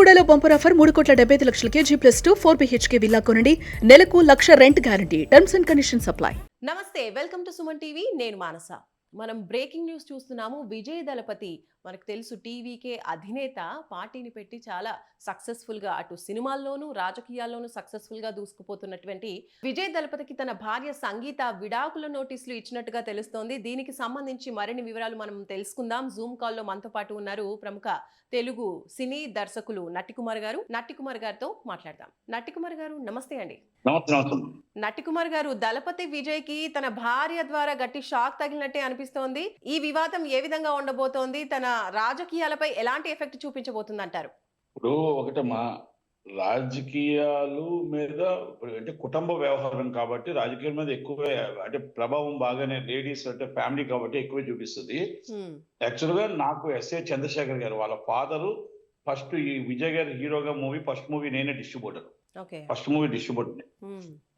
బెల్లంకొండలో bumper offer 3,75,00,000 G+2 4 BHK villa కొనండి. నెలకు 1,00,000 rent guarantee. Terms and conditions apply. నమస్తే, welcome to Suman TV. నేను మానస. మనం బ్రేకింగ్ న్యూస్ చూస్తున్నాము. విజయ్ దళపతి, మనకు తెలుసు, టీవీకే అధినేత, పార్టీని పెట్టి చాలా సక్సెస్ఫుల్ గా అటు సినిమాల్లోనూ రాజకీయాల్లోనూ సక్సెస్ఫుల్ గా దూసుకుపోతున్నటువంటి విజయ్ దళపతికి తన భార్య సంగీత విడాకుల నోటీసులు ఇచ్చినట్టుగా తెలుస్తోంది. దీనికి సంబంధించి మరిన్ని వివరాలు మనం తెలుసుకుందాం. జూమ్ కాల్లో మనతో పాటు ఉన్నారు ప్రముఖ తెలుగు సినీ దర్శకులు నట్టికుమార్ గారు. నట్టికుమార్ గారితో మాట్లాడదాం. నట్టికుమార్ గారు, నమస్తే అండి. నట్టికుమార్ గారు, దళపతి విజయ్ కి తన భార్య ద్వారా గట్టి షాక్ తగిలినట్టే అనిపిస్తోంది. ఈ వివాదం ఏ విధంగా ఉండబోతోంది? తన రాజకీయాలపై ఎలాంటి ఎఫెక్ట్ చూపించబోతుంది అంటారు? ఇప్పుడు ఒకటమ్మా, రాజకీయాలు మీద అంటే కుటుంబ వ్యవహారం కాబట్టి రాజకీయాల మీద ఎక్కువ అంటే ప్రభావం బాగానే లేడీస్ అంటే ఫ్యామిలీ కాబట్టి ఎక్కువ చూపిస్తుంది. యాక్చువల్ గా నాకు ఎస్ఏ చంద్రశేఖర్ గారు వాళ్ళ ఫాదరు ఫస్ట్ ఈ విజయ్ గారి హీరోగా మూవీ ఫస్ట్ మూవీ నేనే డిస్ట్రిబ్యూటర్. First movie distributor.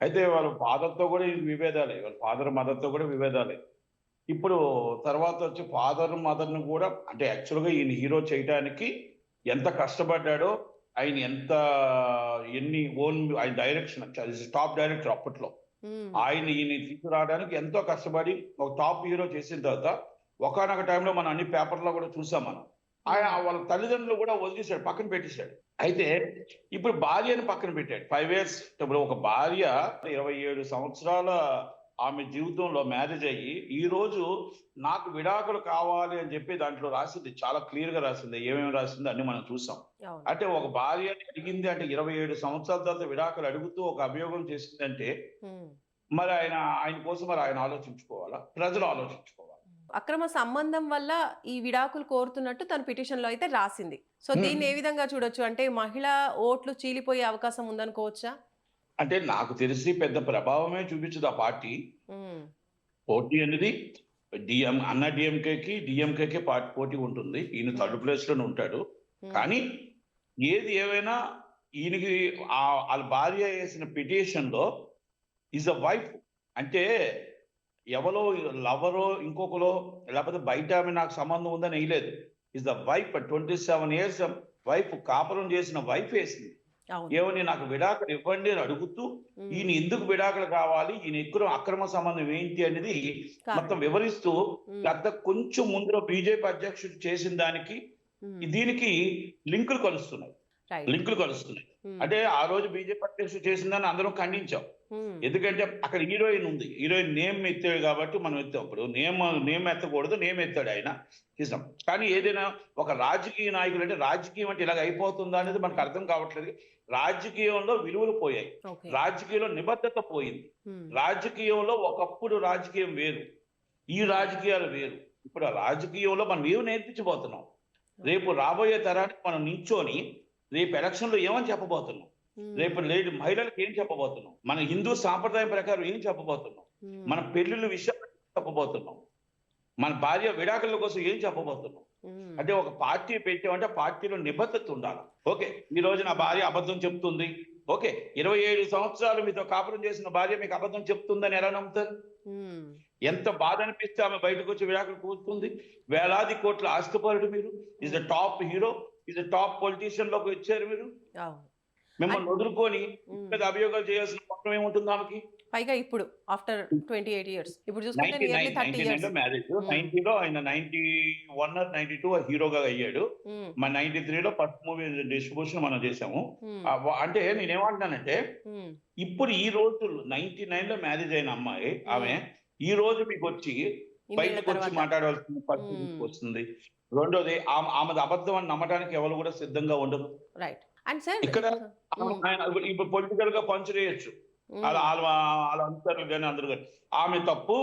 అయితే వాళ్ళ ఫాదర్ తో కూడా విభేదాలే, వాళ్ళ ఫాదర్ మదర్ తో కూడా విభేదాలే. ఇప్పుడు తర్వాత వచ్చి ఫాదర్ మదర్ ను కూడా అంటే యాక్చువల్ గా ఈయన హీరో చేయడానికి ఎంత కష్టపడ్డాడో, ఆయన ఎన్ని ఆయన డైరెక్షన్ టాప్ డైరెక్టర్ అప్పట్లో, ఈయన తీసుకురావడానికి ఎంతో కష్టపడి ఒక టాప్ హీరో చేసిన తర్వాత ఒకనొక టైంలో మనం అన్ని పేపర్లో కూడా చూసాం. మనం ఆయన వాళ్ళ తల్లిదండ్రులు కూడా వదిలేశాడు, పక్కన పెట్టేశాడు. అయితే ఇప్పుడు భార్యను పక్కన పెట్టాడు 5 years. ఇప్పుడు ఒక భార్య 27 సంవత్సరాల ఆమె జీవితంలో మ్యారేజ్ అయ్యి ఈ రోజు నాకు విడాకులు కావాలి అని చెప్పి దాంట్లో రాసింది, చాలా క్లియర్ గా రాసింది. ఏమేమి రాసింది అన్ని మనం చూసాం. అంటే ఒక భార్య అడిగింది అంటే 27 సంవత్సరాల తర్వాత విడాకులు అడుగుతూ ఒక అభియోగం చేసిందంటే మరి ఆయన కోసం మరి ఆయన ఆలోచించుకోవాలా, ప్రజలు ఆలోచించుకోవాలి. అక్రమ సంబంధం వల్ల ఈ విడాకులు కోరుతున్నట్టు తన పిటిషన్ లో అయితే రాసింది. సో దీన్ని ఏ విధంగా చూడొచ్చు? అంటే మహిళా ఓట్లు చీలిపోయే అవకాశం ఉందనుకోవచ్చా? అంటే నాకు తెలిసి పెద్ద ప్రభావమే చూపించదు ఆ పార్టీ. పోటీ అనేది అన్న డిఎంకేకి పోటీ ఉంటుంది. ఈయన థర్డ్ ప్లేస్ లోనే ఉంటాడు. కానీ ఏది ఏమైనా ఈయనకి వాళ్ళ భార్య వేసిన పిటిషన్ లో ఈజ్ అ వైఫ్ అంటే ఎవరో లవరో ఇంకొకరో లేకపోతే బయట ఆమె నాకు సంబంధం ఉందని వేయలేదు. Is the wife. 27 years wife, కాపురం చేసిన వైఫ్ వేసింది. ఏమని నాకు విడాకులు ఇవ్వండి అని అడుగుతూ ఈయన ఎందుకు విడాకులు కావాలి, ఈయన ఎక్కువ అక్రమ సంబంధం ఏంటి అనేది మొత్తం వివరిస్తూ గత కొంచెం ముందులో బీజేపీ అధ్యక్షుడు చేసిన దానికి దీనికి లింకులు కలుస్తున్నాయి. అంటే ఆ రోజు బీజేపీ అధ్యక్షుడు చేసిన దాన్ని అందరం ఖండించాం. ఎందుకంటే అక్కడ హీరోయిన్ ఉంది, హీరోయిన్ నేమ్ ఎత్తాడు కాబట్టి మనం ఎత్తాం. ఇప్పుడు నేమ్ ఎత్తకూడదు, నేమ్ ఎత్తాడు ఆయన చేసాం. కానీ ఏదైనా ఒక రాజకీయ నాయకులు అంటే రాజకీయం అంటే ఇలాగ అయిపోతుందా అనేది మనకు అర్థం కావట్లేదు. రాజకీయంలో విలువలు పోయాయి, రాజకీయంలో నిబద్ధత పోయింది. రాజకీయంలో ఒకప్పుడు రాజకీయం వేరు, ఈ రాజకీయాలు వేరు. ఇప్పుడు ఆ రాజకీయంలో మనం ఏమి నేర్పించబోతున్నాం, రేపు రాబోయే తరానికి మనం నించోని రేపు ఎలక్షన్ లో ఏమని చెప్పబోతున్నాం, రేపు లేడీ మహిళలకు ఏం చెప్పబోతున్నాం, మన హిందూ సాంప్రదాయం ప్రకారం ఏం చెప్పబోతున్నాం, మన పెళ్లిళ్ళ విషయాలు చెప్పబోతున్నాం, మన భార్య విడాకుల కోసం ఏం చెప్పబోతున్నాం. అంటే ఒక పార్టీ పెట్టామంటే పార్టీలో నిబద్ధత ఉండాలి. ఓకే, ఈ రోజు నా భార్య అబద్ధం చెప్తుంది, ఓకే, 27 సంవత్సరాలు మీతో కాపురం చేసిన భార్య మీకు అబద్ధం చెప్తుందని ఎలా నమ్ముతారు? ఎంత బాధ అనిపిస్తే ఆమె బయటకు వచ్చి విడాకులు కూర్చుంది. వేలాది కోట్ల ఆస్తిపరుడు మీరు, is the top hero, is the top politician లోకి వచ్చారు మీరు. మిమ్మల్ని వదులుకొని పెద్ద అభియోగాలు చేయాల్సిన పక్కన ఏముంటుంది ఆమెకి? పైగా ఇప్పుడు ఆఫ్టర్ 28 years ఇప్పుడు చూసుకుంటే నియర్లీ 30 years మ్యారేజ్. 90లో ఆయన 91 or 92 హీరోగా అయ్యాడు. మన 93లో ఫస్ట్ మూవీ డిస్ట్రిబ్యూషన్ మనం చేసాము. అంటే నేనేమంటున్నానంటే ఇప్పుడు ఈ రోజు 99లో మ్యారేజ్ అయిన అమ్మాయి ఆమె ఈ రోజు మీకు వచ్చి బయటకు వచ్చి మాట్లాడవలసిన పరిస్థితి వస్తుంది. రెండోది ఆమెది అబద్ధం అని నమ్మడానికి ఎవరు కూడా సిద్ధంగా ఉండరు. ఇక్కడ ఇప్పుడు పొలిటికల్ గా పంచులేయచ్చు అలా అంటారు. కానీ అందరూ ఆమె తప్పు,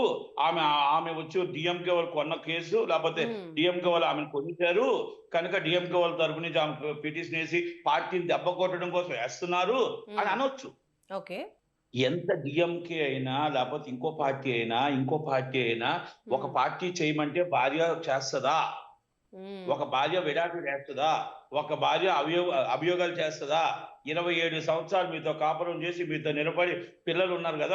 ఆమె వచ్చి డిఎంకే వాళ్ళు కొన్న కేసు, లేకపోతే డిఎంకే వాళ్ళు ఆమెను కొనిచ్చారు కనుక డిఎంకే వాళ్ళ తరపు నుంచి ఆమె పిటిషన్ వేసి పార్టీని దెబ్బ కొట్టడం కోసం వేస్తున్నారు అని అనొచ్చు. ఎంత డిఎంకే అయినా లేకపోతే ఇంకో పార్టీ అయినా ఒక పార్టీ చేయమంటే భార్య చేస్తుందా? ఒక భార్య విడాకులు చేస్తుందా? ఒక భార్య అభియోగాలు చేస్తుందా? 27 సంవత్సరాలు మీతో కాపురం చేసి మీతో నిలబడి పిల్లలు ఉన్నారు కదా,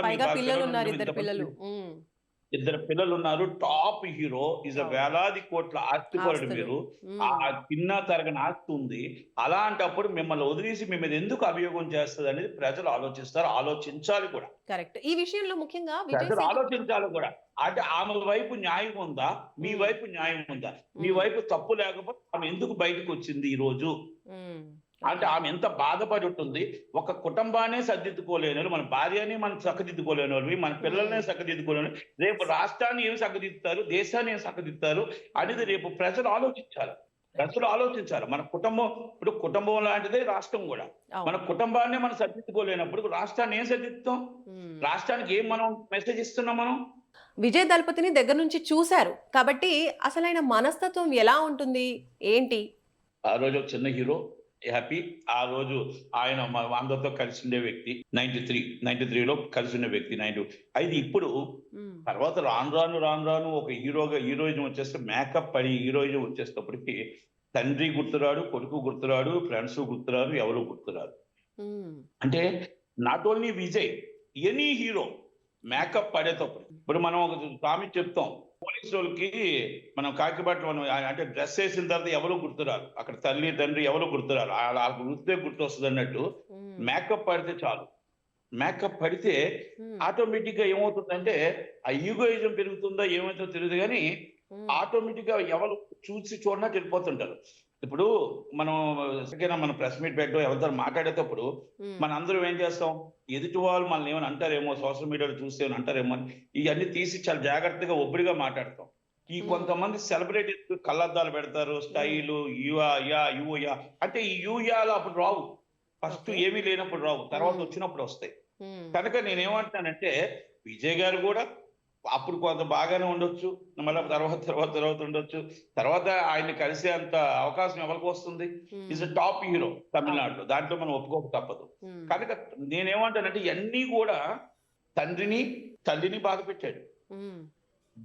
ఇద్దరు పిల్లలు ఉన్నారు, టాప్ హీరో, అవును. వేలాది కోట్ల ఆస్తిపరుడు ఆస్తులు. మీరు, ఆ హ్మ్. చిన్న తరగని ఆస్తి ఉంది. అలాంటప్పుడు మిమ్మల్ని వదిలేసి మీ మీద ఎందుకు అభియోగం చేస్తుంది అనేది ప్రజలు ఆలోచిస్తారు, ఆలోచించాలి కూడా. కరెక్ట్. ఈ విషయంలో ముఖ్యంగా విజయ్ ప్రజలు సేతుపతి. ఆలోచించాలి కూడా. అంటే ఆమె వైపు న్యాయం ఉందా, మీ హ్మ్. వైపు న్యాయం ఉందా? మీ హ్మ్. వైపు తప్పు లేకపోతే ఆమె ఎందుకు బయటకు వచ్చింది ఈ రోజు? హ్మ్. అంటే ఓకే. ఆమె ఎంత బాధపడి ఉంటుంది. ఒక కుటుంబాన్నే సర్దిద్దుకోలేనోళ్ళు, మన భార్యని మనం చక్కదిద్దుకోలేనోళ్ళవి, మన పిల్లల్ని హ్మ్. చక్కదిద్దుకోలేని, రేపు రాష్ట్రాన్ని ఏం చక్కదిద్దుతారు, దేశాన్ని ఏం చక్కదిద్దుతారు అనేది హ్మ్. రేపు ప్రజలు ఆలోచించాలి. ప్రజలు ఆలోచించాలి. మన కుటుంబం, ఇప్పుడు కుటుంబం లాంటిదే రాష్ట్రం కూడా. మన అవును. కుటుంబాన్నే మనం సర్దిద్దుకోలేనప్పుడు రాష్ట్రాన్ని ఏం సర్దిద్దుతాం? హ్మ్. రాష్ట్రానికి ఏం మనం మెసేజ్ ఇస్తున్నాం మనం? విజయ్ దళపతిని దగ్గర నుంచి చూసారు. కాబట్టి అసలైన మనస్తత్వం ఎలా ఉంటుంది? ఏంటి? ఆ రోజు ఒక చిన్న హీరో, హ్యాపీ. ఆ రోజు ఆయన అందరితో కలిసి ఉండే వ్యక్తి. 93లో కలిసి ఉన్న వ్యక్తి. అయితే ఇప్పుడు హ్మ్. తర్వాత రాను రాను ఒక హీరోయిజం వచ్చేస్తే, మేకప్ పడి హీరోయిజం వచ్చేటప్పటికి తండ్రి గుర్తురాడు, కొడుకు గుర్తురాడు, ఫ్రెండ్స్ గుర్తురారు, ఎవరు గుర్తురారు. హ్మ్. అంటే not only Vijay, any hero okay. Makeup పడేటప్పుడు. ఇప్పుడు మనం ఒక సామెత చెప్తాం. పోలీసోళ్ళకి మనం కాకి బట్టలు అంటే డ్రెస్ వేసిన తర్వాత ఎవరు గుర్తురారు. అక్కడ తల్లి, తండ్రి ఎవరు గుర్తురారు. ఆళ్ళకి గుర్తే గుర్తొస్తది అన్నట్టు హ్మ్. మేకప్ పడితే చాలు. మేకప్ పడితే హ్మ్. ఆటోమేటిక్‌గా ఏమవుతుందంటే, ఆ ఈగోయిజం పెరుగుతుందో ఏమైతుందో తెలీదు గానీ, హ్మ్. ఆటోమేటిక్‌గా ఎవరు చూడనట్టు వెళ్ళిపోతుంటారు. ఇప్పుడు మనం ఎక్కడికైనా మనం ప్రెస్ మీట్ పెట్టడం, ఎవరితో మాట్లాడేటప్పుడు హ్మ్. మనందరం ఏం చేస్తాం? ఎదుటి వాళ్ళు మనల్ని ఏమైనా అంటారేమో, సోషల్ మీడియాలో చూసి ఏమైనా అంటారేమో అని ఇయన్నీ తీసి చాలా జాగ్రత్తగా ఒబ్బిడిగా మాట్లాడతాం. ఈ హ్మ్. కొంతమంది సెలబ్రిటీస్ కళ్ళద్దాలు పెడతారు. హ్మ్. స్టైలు, యూ యా అంటే ఈ యాలు అప్పుడు రావు. First okay. ఏమీ లేనప్పుడు రావు. తర్వాత హ్మ్. వచ్చినప్పుడు వస్తాయి. హ్మ్. కనుక నేనేమంటున్నానంటే, విజయ్ గారు గూడా అప్పుడు కొంత బాగానే ఉండొచ్చు. మళ్ళా హ్మ్. తర్వాత ఉండొచ్చు. తర్వాత ఆయన్ని కలిసే అంత అవకాశం ఎవరికి వస్తుంది? ఈస్ హ్మ్. ఎ టాప్ హీరో అవును. తమిళనాడులో. దాంట్లో మనం ఒప్పుకోక తప్పదు. హ్మ్. కనుక నేనేమంటానంటే, ఇయన్నీ గూడా తండ్రిని, తల్లిని బాధపెట్టాడు. హ్మ్.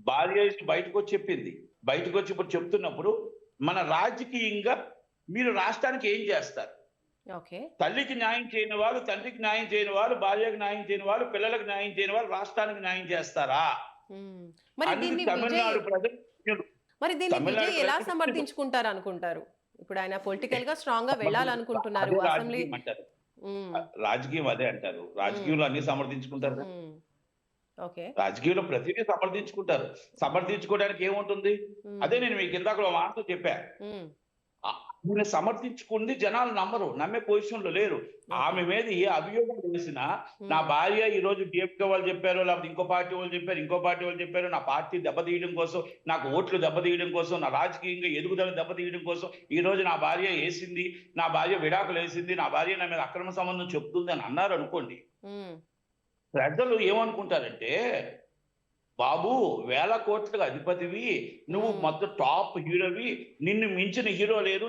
భార్య బయటకొచ్చి చెప్పింది. బయటకొచ్చి ఇప్పుడు చెప్తున్నప్పుడు, మన రాజకీయంగా మీరు రాష్ట్రానికి ఏం చేస్తారు? ఓకే. తల్లికి న్యాయం చేయని వాళ్ళు, తండ్రికి న్యాయం చేయని వాళ్ళు, భార్యకు న్యాయం చేయని వాళ్ళు, పిల్లలకు న్యాయం చేయని వాళ్ళు రాష్ట్రానికి న్యాయం చేస్తారా? హ్మ్. మరి అనేది దీన్ని విజయ్ తమిళనాడు ప్రజలు మరి దీన్ని తమిళనాడు విజయ్ ఎలా ప్రజలు సమర్థించుకుంటారనుకుంటారు? ఇప్పుడు ఆయన పొలిటికల్‌గా స్ట్రాంగ్‌గా వెళ్ళాలనుకుంటున్నారు. అదే అసెంబ్లీ. రాజకీయం అంటారు. హ్మ్. రాజకీయం అదే అంటారు. హ్మ్. రాజకీయంలో అన్ని సమర్థించుకుంటారు కదా! హ్మ్. ఓకే. రాజకీయంలో ప్రతిదీ సమర్థించుకుంటారు. సమర్థించుకోవడానికి ఏముంటుంది? అదే హ్మ్. నేను మీకు ఇందాక ఒక మాటలో చెప్పా. హ్మ్. ఈమె సమర్థించుకుంది జనాలు నమ్మరు. నమ్మే పొజిషన్‌లో లేరు. ఓకే. ఆమె మీద ఏ అభియోగం వేసినా, నా హ్మ్. భార్య ఈరోజు డీఎంకే వాళ్ళు చెప్పారు, లేకపోతే ఇంకో పార్టీ వాళ్ళు చెప్పారు, ఇంకో పార్టీ వాళ్ళు చెప్పారు, నా పార్టీ దెబ్బతీయడం కోసం, నాకు ఓట్లు దెబ్బతీయడం కోసం, నా రాజకీయంగా ఎదుగుదల దెబ్బతీయడం కోసం, ఈరోజు నా భార్య ఏసింది, నా భార్య విడాకులేసింది, నా భార్య నా మీద అక్రమ సంబంధం చెప్తుంది అని అన్నారనుకోండి. హ్మ్. ప్రజలు ఏమనుకుంటారంటే, బాబు వేల కోట్లకు అధిపతివి, నువ్వు హ్మ్. మొత్తం టాప్ హీరోవి, నిన్ను మించిన హీరో లేరు.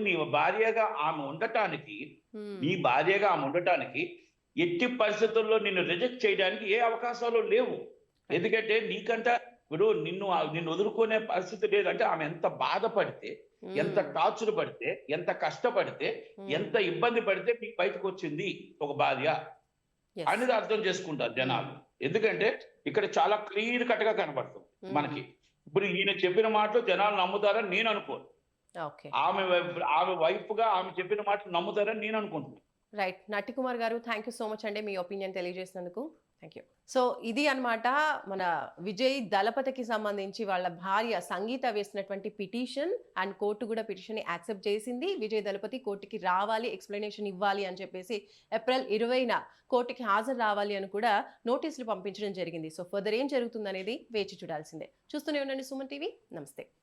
హ్మ్. నీ భార్యగా ఆమె ఉండటానికి ఎట్టి పరిస్థితుల్లో నిన్ను రిజెక్ట్ చేయడానికి ఏ అవకాశాలు లేవు. రైట్. ఎందుకంటే ఇప్పుడు నిన్ను వదులుకునే పరిస్థితి లేదు. అంటే ఆమె ఎంత బాధపడితే, ఎంత హ్మ్. టార్చర్ పడితే, ఎంత కష్టపడితే, హ్మ్. ఎంత ఇబ్బంది పడితే మీకు బయటకొచ్చింది ఒక భార్య యెస్. అనేది అర్థం చేసుకుంటారు హ్మ్. జనాలు. ఎందుకంటే ఇక్కడ చాలా క్లియర్ కట్‌గా కనపడుతుంది హ్మ్. మనకి. ఇప్పుడు ఈయన చెప్పిన మాటలు జనాలు నమ్ముతారని నేను అనుకోను. ఓకే. ఆమె వైఫ్‌గా ఆమె చెప్పిన మాటలు నమ్ముతారని నేను అనుకుంటున్నాను. రైట్. నట్టికుమార్ గారు, థాంక్ యూ సో మచ్ అండి మీ ఒపీనియన్ తెలియజేసినందుకు. Thank you. సో, ఇది అన్నమాట మన విజయ్ దళపతికి సంబంధించి వాళ్ళ భార్య సంగీత వేసినటువంటి పిటిషన్. అండ్ కోర్ట్ కూడా పిటిషన్‌ని యాక్సెప్ట్ చేసింది. విజయ్ దళపతి కోర్ట్‌కి రావాలి, ఎక్స్‌ప్లనేషన్ ఇవ్వాలి అని చెప్పేసి ఏప్రిల్ 20న కోర్ట్‌కి హాజరు రావాలి అని కూడా నోటీసులు పంపించడం జరిగింది. సో, ఫర్దర్ ఏం జరుగుతుందనేది వేచి చూడాల్సిందే. చూస్తూనే ఉండండి సుమన్ టీవీ. నమస్తే.